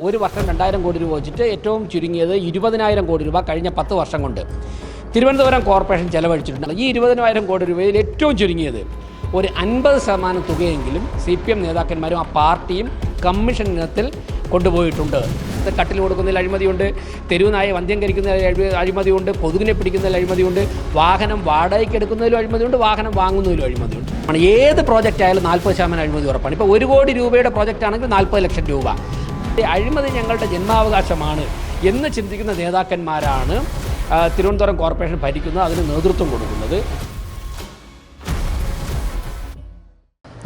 ഒരു വർഷം 2000 കോടി രൂപ വെച്ചിട്ട് ഏറ്റവും ചുരുങ്ങിയത് 20,000 കോടി രൂപ കഴിഞ്ഞ 10 വർഷം കൊണ്ട് തിരുവനന്തപുരം കോർപ്പറേഷൻ ചെലവഴിച്ചിട്ടുണ്ട്. ഈ 20,000 കോടി രൂപയിൽ ഏറ്റവും ചുരുങ്ങിയത് ഒരു 50% തുകയെങ്കിലും CPM നേതാക്കന്മാരും ആ പാർട്ടിയും കമ്മീഷൻ ഇനത്തിൽ കൊണ്ടുപോയിട്ടുണ്ട്. കട്ടിൽ കൊടുക്കുന്നതിൽ അഴിമതിയുണ്ട്, തെരുവുനായ വന്ധ്യംകരിക്കുന്നതിൽ അഴിമതിയുണ്ട്, കൊതുകിനെ പിടിക്കുന്നതിൽ അഴിമതിയുണ്ട്, വാഹനം വാടകയ്ക്ക് എടുക്കുന്നതിലും അഴിമതിയുണ്ട്, വാഹനം വാങ്ങുന്നതിലും അഴിമതിയുണ്ട്. ഏത് പ്രോജക്റ്റ് ആയാലും 40% അഴിമതി ഉറപ്പാണ്. ഇപ്പോൾ 1 കോടി രൂപയുടെ പ്രോജക്റ്റ് ആണെങ്കിൽ 40 ലക്ഷം രൂപ. അഴിമതി ഞങ്ങളുടെ ജന്മാവകാശമാണ് എന്ന് ചിന്തിക്കുന്ന നേതാക്കന്മാരാണ് തിരുവനന്തപുരം കോർപ്പറേഷൻ ഭരിക്കുന്നത്, അതിന് നേതൃത്വം കൊടുക്കുന്നത്.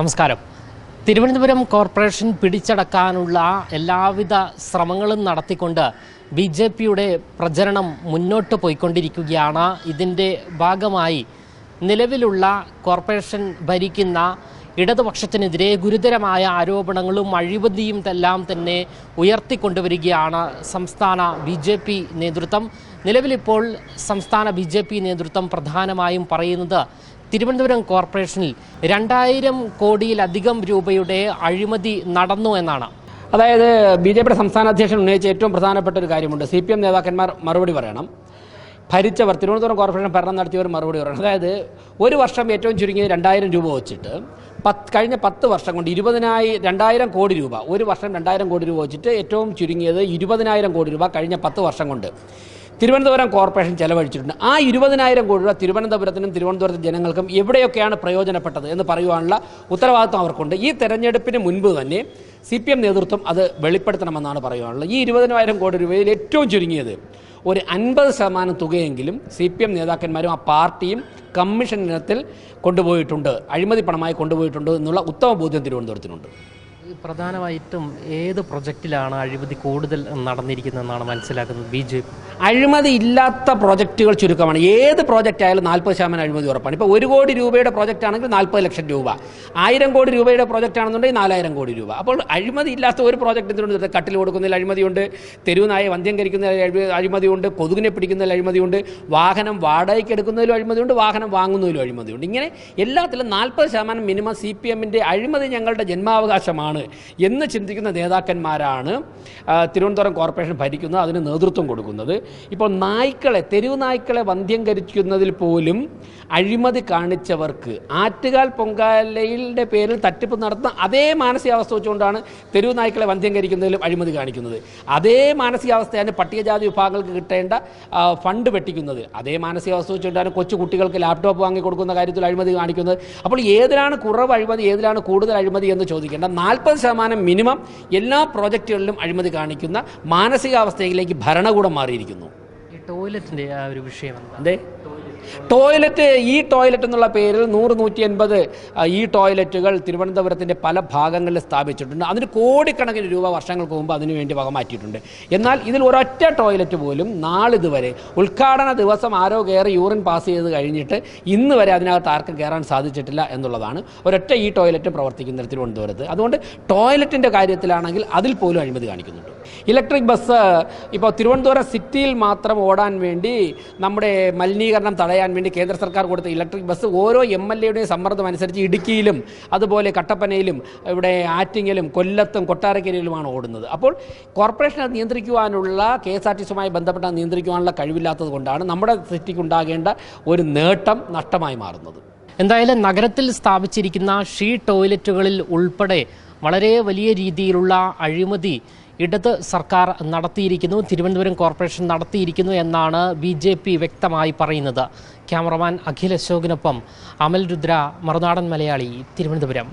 നമസ്കാരം. തിരുവനന്തപുരം കോർപ്പറേഷൻ പിടിച്ചടക്കാനുള്ള എല്ലാവിധ ശ്രമങ്ങളും നടത്തിക്കൊണ്ട് BJPയുടെ പ്രചരണം മുന്നോട്ട് പോയിക്കൊണ്ടിരിക്കുകയാണ്. ഇതിൻ്റെ ഭാഗമായി നിലവിലുള്ള കോർപ്പറേഷൻ ഭരിക്കുന്ന ഇടതുപക്ഷത്തിനെതിരെ ഗുരുതരമായ ആരോപണങ്ങളും അഴിമതിയും എല്ലാം തന്നെ ഉയർത്തിക്കൊണ്ടുവരികയാണ് സംസ്ഥാന BJP നേതൃത്വം. നിലവിലിപ്പോൾ സംസ്ഥാന BJP നേതൃത്വം പ്രധാനമായും പറയുന്നത് തിരുവനന്തപുരം കോർപ്പറേഷനിൽ 2000 കോടിയിലധികം രൂപയുടെ അഴിമതി നടന്നു എന്നാണ്. അതായത് BJPയുടെ സംസ്ഥാന അധ്യക്ഷൻ ഉന്നയിച്ച ഏറ്റവും പ്രധാനപ്പെട്ട ഒരു കാര്യമുണ്ട്. CPM നേതാക്കന്മാർ മറുപടി പറയണം. ഭരിച്ചവർ, തിരുവനന്തപുരം കോർപ്പറേഷൻ ഭരണം നടത്തിയവർ മറുപടി പറയണം. അതായത് ഒരു വർഷം ഏറ്റവും ചുരുങ്ങിയത് 2000 രൂപ വെച്ചിട്ട് കഴിഞ്ഞ 10 വർഷം കൊണ്ട് 20,000 കോടി രൂപ, ഒരു വർഷം 2000 കോടി രൂപ വെച്ചിട്ട് ഏറ്റവും ചുരുങ്ങിയത് 20,000 കോടി രൂപ കഴിഞ്ഞ 10 വർഷം കൊണ്ട് തിരുവനന്തപുരം കോർപ്പറേഷൻ ചെലവഴിച്ചിട്ടുണ്ട്. ആ 20,000 കോടി രൂപ തിരുവനന്തപുരത്തിനും തിരുവനന്തപുരത്തെ ജനങ്ങൾക്കും എവിടെയൊക്കെയാണ് പ്രയോജനപ്പെട്ടത് എന്ന് പറയുവാനുള്ള ഉത്തരവാദിത്വം അവർക്കുണ്ട്. ഈ തെരഞ്ഞെടുപ്പിന് മുൻപ് തന്നെ CPM നേതൃത്വം അത് വെളിപ്പെടുത്തണമെന്നാണ് പറയുവാനുള്ളത്. ഈ 20,000 കോടി രൂപയിൽ ഏറ്റവും ചുരുങ്ങിയത് ഒരു 50% തുകയെങ്കിലും CPM നേതാക്കന്മാരും ആ പാർട്ടിയും കമ്മീഷൻ ഇനത്തിൽ കൊണ്ടുപോയിട്ടുണ്ട്, അഴിമതി പണമായി കൊണ്ടുപോയിട്ടുണ്ട് എന്നുള്ള ഉത്തമ ബോധ്യം തിരുവനന്തപുരത്തിനുണ്ട്. പ്രധാനമായിട്ടും ഏത് പ്രൊജക്റ്റിലാണ് അഴിമതി കൂടുതൽ നടന്നിരിക്കുന്നതെന്നാണ് മനസ്സിലാക്കുന്നത് BJP? അഴിമതി ഇല്ലാത്ത പ്രോജക്റ്റുകൾ ചുരുക്കമാണ്. ഏത് പ്രോജക്റ്റ് ആയാലും 40% അഴിമതി ഉറപ്പാണ്. ഇപ്പോൾ 1 കോടി രൂപയുടെ പ്രോജക്റ്റ് ആണെങ്കിൽ 40 ലക്ഷം രൂപ, 1000 കോടി രൂപയുടെ പ്രോജക്റ്റ് ആണെന്നുണ്ടെങ്കിൽ 4000 കോടി രൂപ. അപ്പോൾ അഴിമതി ഇല്ലാത്ത ഒരു പ്രോജക്റ്റിന് കട്ടിൽ കൊടുക്കുന്നതിൽ അഴിമതിയുണ്ട്, തെരുവുനായ വന്ധ്യംകരിക്കുന്നതിൽ അഴിമതിയുണ്ട്, കൊതുകിനെ പിടിക്കുന്നതിൽ അഴിമതിയുണ്ട്, വാഹനം വാടകയ്ക്ക് എടുക്കുന്നതിലും അഴിമതിയുണ്ട്, വാഹനം വാങ്ങുന്നതിലും അഴിമതിയുണ്ട്. ഇങ്ങനെ എല്ലാത്തിലും 40% മിനിമം CPMൻ്റെ അഴിമതി ഞങ്ങളുടെ ജന്മാവകാശമാണ് എന്ന് ചിന്തിക്കുന്ന നേതാക്കന്മാരാണ് തിരുവനന്തപുരം കോർപ്പറേഷൻ ഭരിക്കുന്നത്, അതിന് നേതൃത്വം കൊടുക്കുന്നത്. ഇപ്പോൾ തെരുവ് നായ്ക്കളെ വന്ധ്യംകരിക്കുന്നതിൽ പോലും അഴിമതി കാണിച്ചവർക്ക് ആറ്റുകാൽ പൊങ്കാലയുടെ പേരിൽ തട്ടിപ്പ് നടത്തുന്ന അതേ മാനസികാവസ്ഥ വെച്ചുകൊണ്ടാണ് തെരുവ് നായ്ക്കളെ വന്ധ്യംകരിക്കുന്നതിലും അഴിമതി കാണിക്കുന്നത്. അതേ മാനസികാവസ്ഥയാണ് പട്ടികജാതി വിഭാഗങ്ങൾക്ക് കിട്ടേണ്ട ഫണ്ട് വെട്ടിക്കുന്നത്. അതേ മാനസികാവസ്ഥ വെച്ചുകൊണ്ടാണ് കൊച്ചു കുട്ടികൾക്ക് ലാപ്ടോപ്പ് വാങ്ങിക്കൊടുക്കുന്ന കാര്യത്തിൽ അഴിമതി കാണിക്കുന്നത്. അപ്പോൾ ഏതിലാണ് കുറവ് അഴിമതി, ഏതിലാണ് കൂടുതൽ അഴിമതി എന്ന് ചോദിക്കേണ്ട 40% മിനിമം എല്ലാ പ്രോജക്റ്റുകളിലും അഴിമതി കാണിക്കുന്ന മാനസികാവസ്ഥയിലേക്ക് ഭരണകൂടം മാറിയിരിക്കുന്നു. ഈ ടോയ്ലറ്റിൻ്റെ ആ ഒരു വിഷയം അതെ, ടോയ്ലറ്റ് എന്നുള്ള പേരിൽ 100-180 ഈ ടോയ്ലറ്റുകൾ തിരുവനന്തപുരത്തിൻ്റെ പല ഭാഗങ്ങളിൽ സ്ഥാപിച്ചിട്ടുണ്ട്. അതിന് കോടിക്കണക്കിന് രൂപ വർഷങ്ങൾക്ക് മുമ്പ് അതിനുവേണ്ടി വകമാറ്റിയിട്ടുണ്ട്. എന്നാൽ ഇതിൽ ഒരൊറ്റ ടോയ്ലറ്റ് പോലും നാളിതുവരെ ഉദ്ഘാടന ദിവസം ആരോ കയറി യൂറിൻ പാസ് ചെയ്ത് കഴിഞ്ഞിട്ട് ഇന്ന് വരെ അതിനകത്ത് ആർക്കും കയറാൻ സാധിച്ചിട്ടില്ല എന്നുള്ളതാണ്. ഒരൊറ്റ ഈ ടോയ്ലറ്റ് പ്രവർത്തിക്കുന്നത് തിരുവനന്തപുരത്ത്. അതുകൊണ്ട് ടോയ്ലറ്റിൻ്റെ കാര്യത്തിലാണെങ്കിൽ അതിൽ പോലും അഴിമതി കാണിക്കുന്നുണ്ട്. ഇലക്ട്രിക് ബസ് ഇപ്പോൾ തിരുവനന്തപുരം സിറ്റിയിൽ മാത്രം ഓടാൻ വേണ്ടി നമ്മുടെ മലിനീകരണം തടയാൻ വേണ്ടി കേന്ദ്ര സർക്കാർ കൊടുത്ത ഇലക്ട്രിക് ബസ് ഓരോ MLAയുടെയും സമ്മർദ്ദം അനുസരിച്ച് ഇടുക്കിയിലും അതുപോലെ കട്ടപ്പനയിലും ഇവിടെ ആറ്റിങ്ങലും കൊല്ലത്തും കൊട്ടാരക്കരയിലുമാണ് ഓടുന്നത്. അപ്പോൾ കോർപ്പറേഷനെ നിയന്ത്രിക്കുവാനുള്ള KSRTCയുമായി ബന്ധപ്പെട്ട നിയന്ത്രിക്കുവാനുള്ള കഴിവില്ലാത്തത് കൊണ്ടാണ് നമ്മുടെ സിറ്റിക്കുണ്ടാകേണ്ട ഒരു നേട്ടം നഷ്ടമായി മാറുന്നത്. എന്തായാലും നഗരത്തിൽ സ്ഥാപിച്ചിരിക്കുന്ന ടോയ്ലറ്റുകളിൽ ഉൾപ്പെടെ വളരെ വലിയ രീതിയിലുള്ള അഴിമതി ഇടത് സർക്കാർ നടത്തിയിരിക്കുന്നു, തിരുവനന്തപുരം കോർപ്പറേഷൻ നടത്തിയിരിക്കുന്നു എന്നാണ് BJP വ്യക്തമായി പറയുന്നത്. ക്യാമറമാൻ അഖിൽ അശോകിനൊപ്പം അമൽ രുദ്ര, മറുനാടൻ മലയാളി, തിരുവനന്തപുരം.